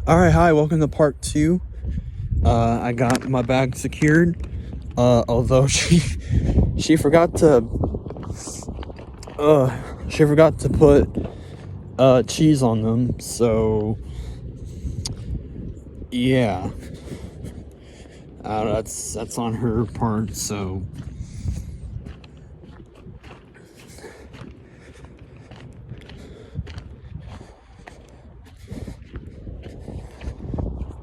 Alright, hi, welcome to part 2. I got my bag secured. Although she forgot to put cheese on them, so yeah. That's on her part, so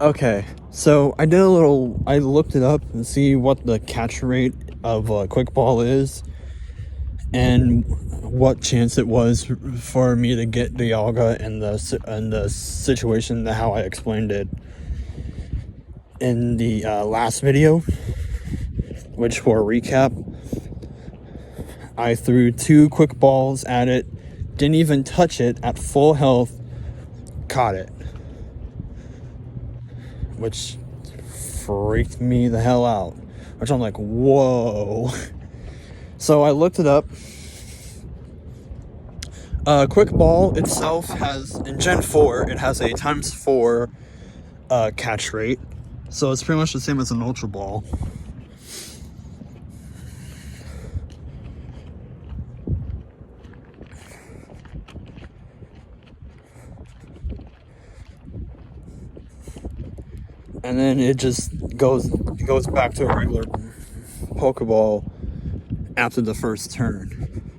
okay. So I looked it up and see what the catch rate of quick ball is and what chance it was for me to get Dialga in the situation, how I explained it in the last video, which, for a recap, I threw 2 quick balls at it, didn't even touch it, at full health, caught it, which freaked me the hell out, which I'm like, whoa. So I looked it up. Quick ball itself has, in Gen 4, it has a ×4 catch rate, so it's pretty much the same as an Ultra Ball. And then it just goes back to a regular Pokeball after the first turn.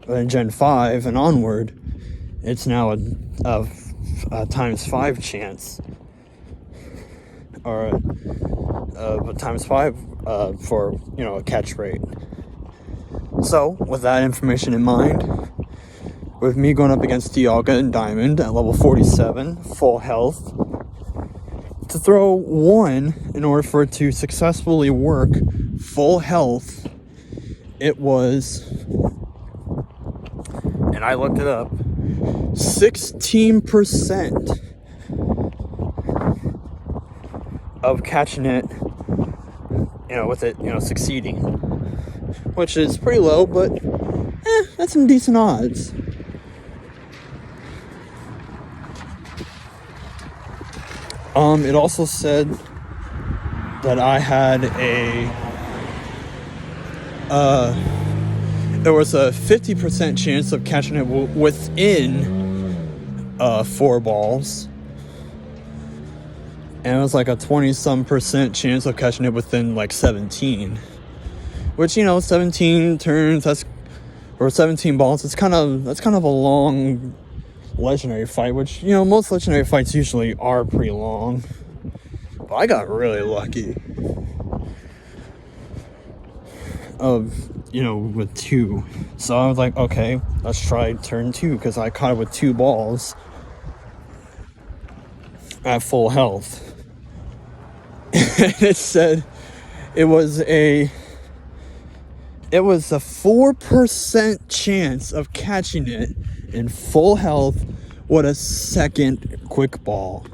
But in Gen 5 and onward, it's now a ×5 chance, or a ×5 for, a catch rate. So, with that information in mind, with me going up against Dialga and Diamond at level 47, full health, to throw 1 in order for it to successfully work full health, it was, and I looked it up, 16% of catching it, with it, succeeding, which is pretty low, but that's some decent odds. It also said that I had there was a 50% chance of catching it within 4 balls, and it was like a 20-some% chance of catching it within like 17, which, 17 turns, or 17 balls, that's kind of a long legendary fight, which, most legendary fights usually are pretty long. But I got really lucky with 2. So I was like, okay, let's try turn 2, because I caught it with 2 balls at full health. And it said it was a 4% chance of catching it in full health with a second quick ball.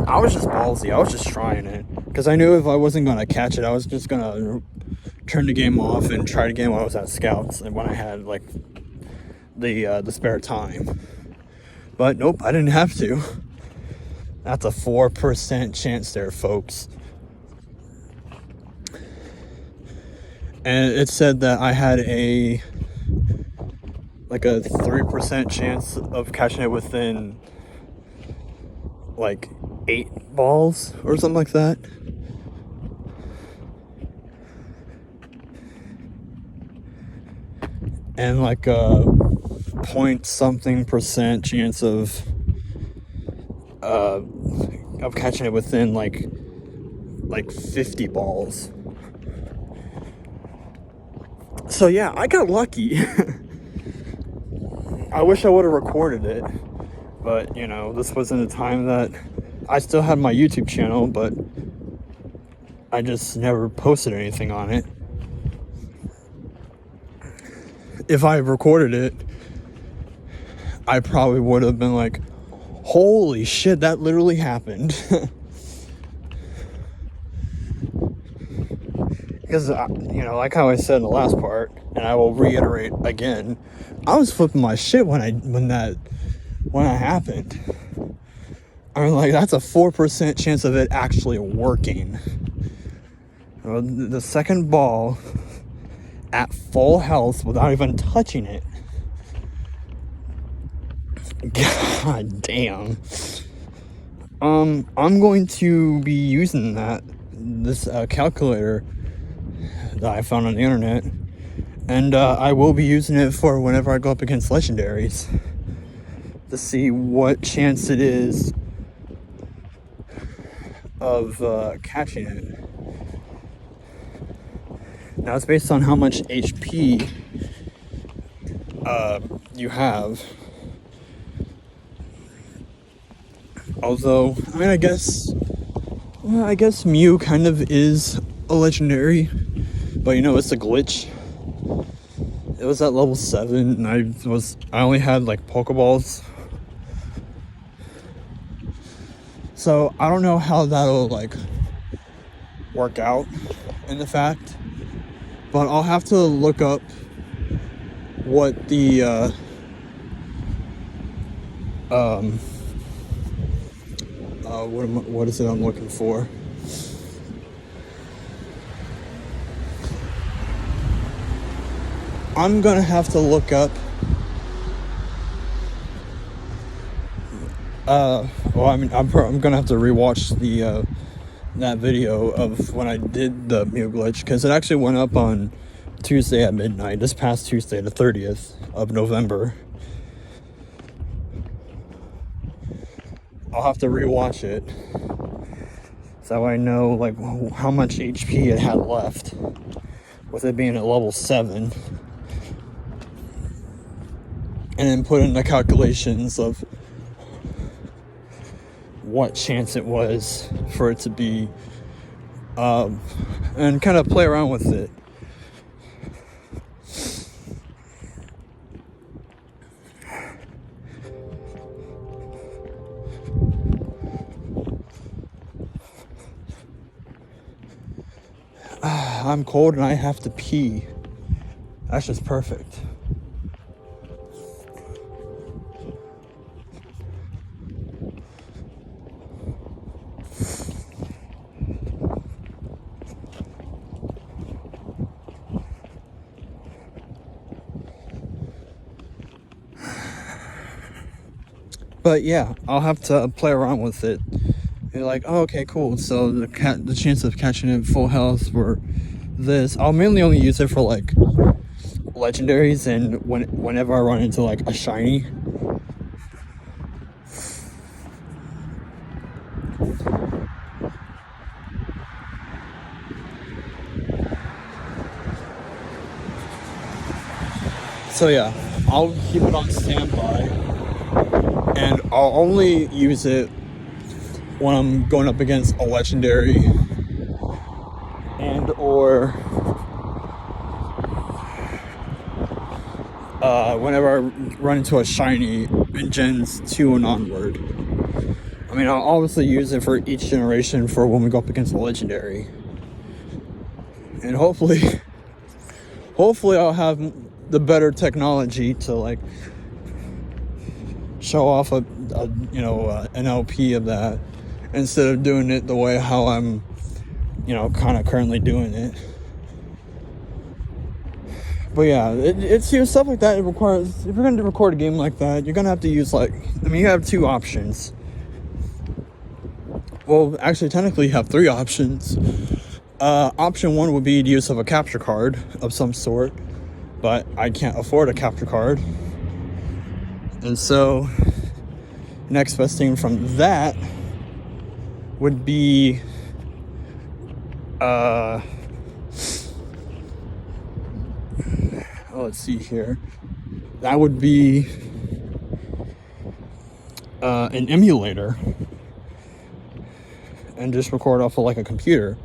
I was just ballsy. I was just trying it, because I knew if I wasn't going to catch it, I was just going to turn the game off and try it again when I was at Scouts and when I had like the spare time. But nope, I didn't have to. That's a 4% chance there, folks. And it said that I had a 3% chance of catching it within like 8 balls or something like that. And like a point-something% chance of catching it within like 50 balls. So yeah, I got lucky. I wish I would have recorded it, but this wasn't a time that I still had my YouTube channel, but I just never posted anything on it. If I recorded it, I probably would have been like, holy shit, that literally happened. Because, like how I said in the last part, and I will reiterate again, I was flipping my shit when that happened. I mean, like, that's a 4% chance of it actually working. The second ball at full health without even touching it. God damn. I'm going to be using this calculator that I found on the internet, and I will be using it for whenever I go up against legendaries to see what chance it is of catching it. Now it's based on how much HP you have. Although, I mean, I guess Mew kind of is a legendary, but it's a glitch. It was at level 7, and I only had like Pokeballs. So I don't know how that'll like work out in the fact, but I'll have to look up what the what is it I'm looking for? I'm gonna have to look up. I'm gonna have to rewatch that video of when I did the Mew glitch, because it actually went up on Tuesday at midnight. This past Tuesday, the 30th of November. I'll have to rewatch it so I know like how much HP it had left, with it being at level 7, and then put in the calculations of what chance it was for it to be, and kind of play around with it. I'm cold and I have to pee. That's just perfect. But yeah, I'll have to play around with it. You're like, oh, okay, cool. So the chance of catching it full health for this, I'll mainly only use it for like legendaries and whenever I run into like a shiny. So yeah, I'll keep it on standby, and I'll only use it when I'm going up against a legendary and or whenever I run into a shiny in gens 2 and onward. I mean, I'll obviously use it for each generation for when we go up against a legendary, and hopefully I'll have the better technology to like show off an LP of that, instead of doing it the way how I'm kind of currently doing it. But yeah, it's stuff like that. It requires, if you're going to record a game like that, you're going to have to use you have 2 options. Well, actually, technically you have 3 options. Option 1 would be the use of a capture card of some sort, but I can't afford a capture card. And so, next best thing from that would be let's see here. That would be an emulator, and just record off of like a computer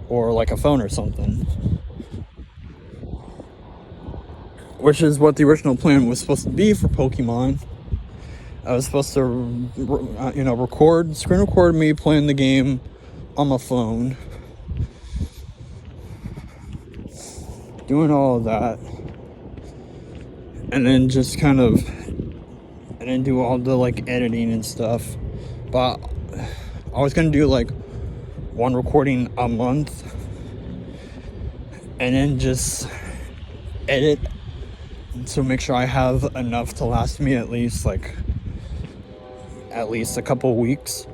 or like a phone or something. Which is what the original plan was supposed to be for Pokemon. I was supposed to, screen record me playing the game on my phone. doing all of that, and then just kind of, and then do all the like editing and stuff. But I was gonna do like one recording a month, and then just edit to make sure I have enough to last me at least a couple weeks.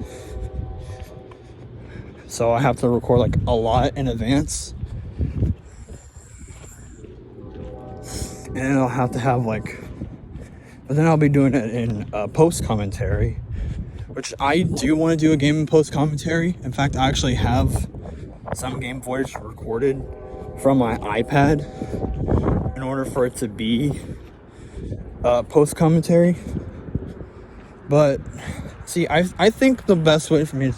So I have to record like a lot in advance, and I'll have to have like, but then I'll be doing it in post commentary, which I do want to do a game in post commentary. In fact, I actually have some game footage recorded from my iPad in order for it to be post commentary. But see, I think the best way for me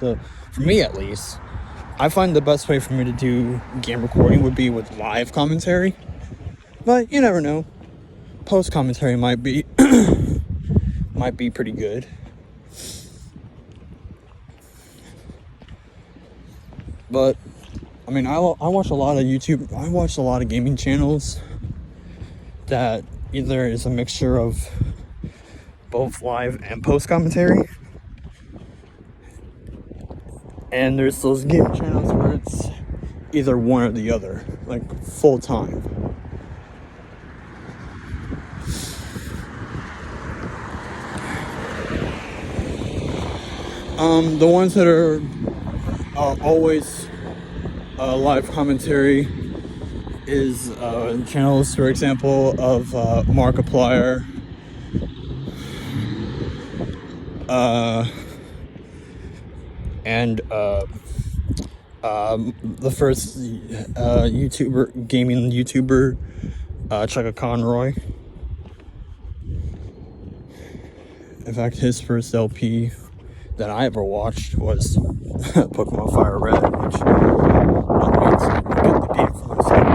at least, I find the best way for me to do game recording would be with live commentary. But you never know. Post commentary might be might be pretty good. But I mean, I watch a lot of YouTube. I watch a lot of gaming channels that either is a mixture of both live and post commentary. And there's those game channels where it's either one or the other, like full time. The ones that are always live commentary is channels, for example, of Markiplier, and the first gaming YouTuber, Chaka Conroy. In fact, his first LP that I ever watched was Pokemon Fire Red, which led me to get the game for myself,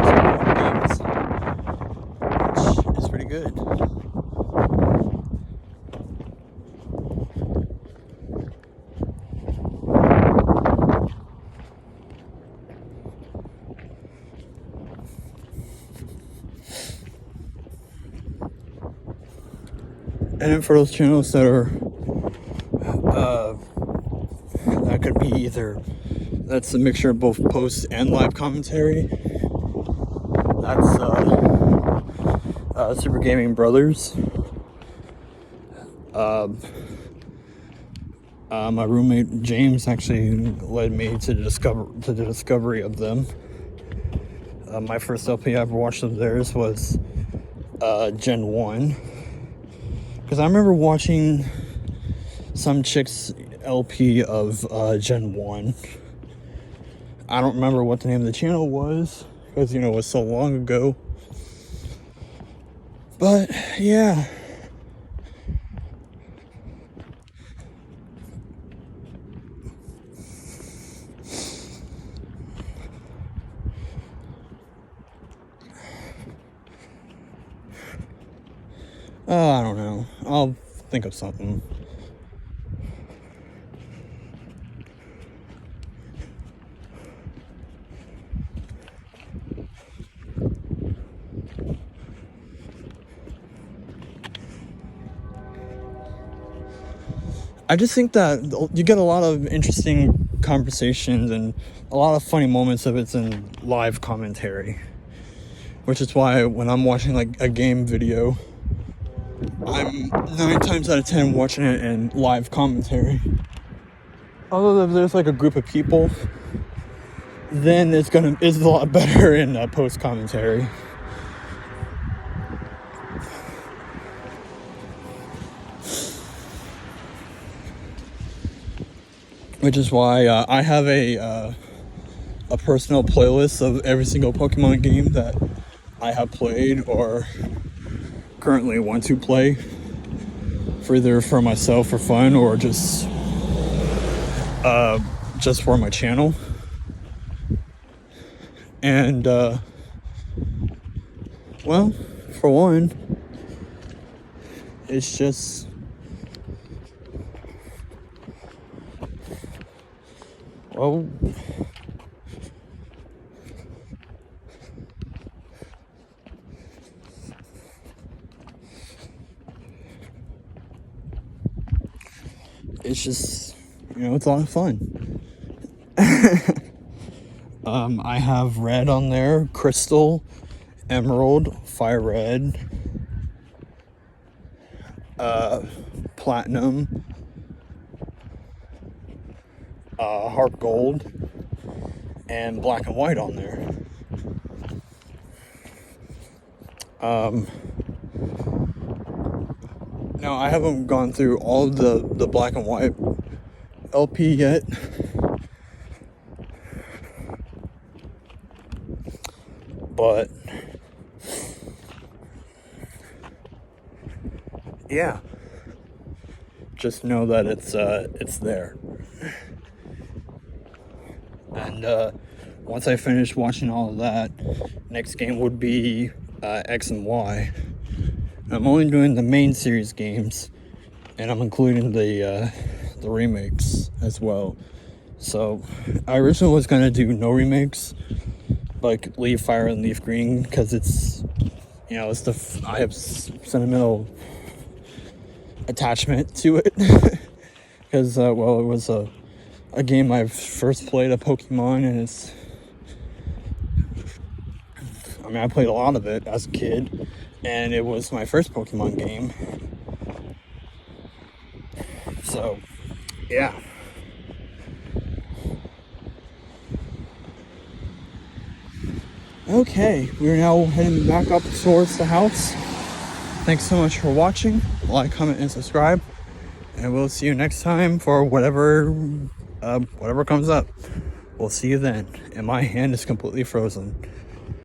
which is pretty good. And then for those channels that are that could be either, that's a mixture of both post and live commentary. That's Super Gaming Brothers. My roommate James actually led me to the discovery of them. My first LP I ever watched of theirs was Gen 1. Because I remember watching some chick's LP of Gen 1. I don't remember what the name of the channel was, because, it was so long ago. But, yeah. I don't know. I'll think of something. I just think that you get a lot of interesting conversations and a lot of funny moments of it in live commentary. Which is why when I'm watching like a game video, I'm 9 times out of 10 watching it in live commentary. Although if there's like a group of people, then it's a lot better in post commentary. Which is why I have a personal playlist of every single Pokemon game that I have played or currently want to play, for either for myself for fun or just for my channel. And well, for one, it's just it's just, it's a lot of fun. I have red on there, crystal, emerald, fire red, platinum, heart gold, and black and white on there. Now I haven't gone through all of the black and white LP yet. But yeah, just know that it's there. And once I finish watching all of that, next game would be X and Y. I'm only doing the main series games, and I'm including the remakes as well. So I originally was gonna do no remakes, like Leaf Fire and Leaf Green, because it's I have sentimental attachment to it. Because it was a game I first played of Pokemon, and I played a lot of it as a kid, and it was my first Pokemon game. So, yeah. Okay, we're now heading back up towards the house. Thanks so much for watching. Like, comment, and subscribe. And we'll see you next time for whatever comes up. We'll see you then. And my hand is completely frozen.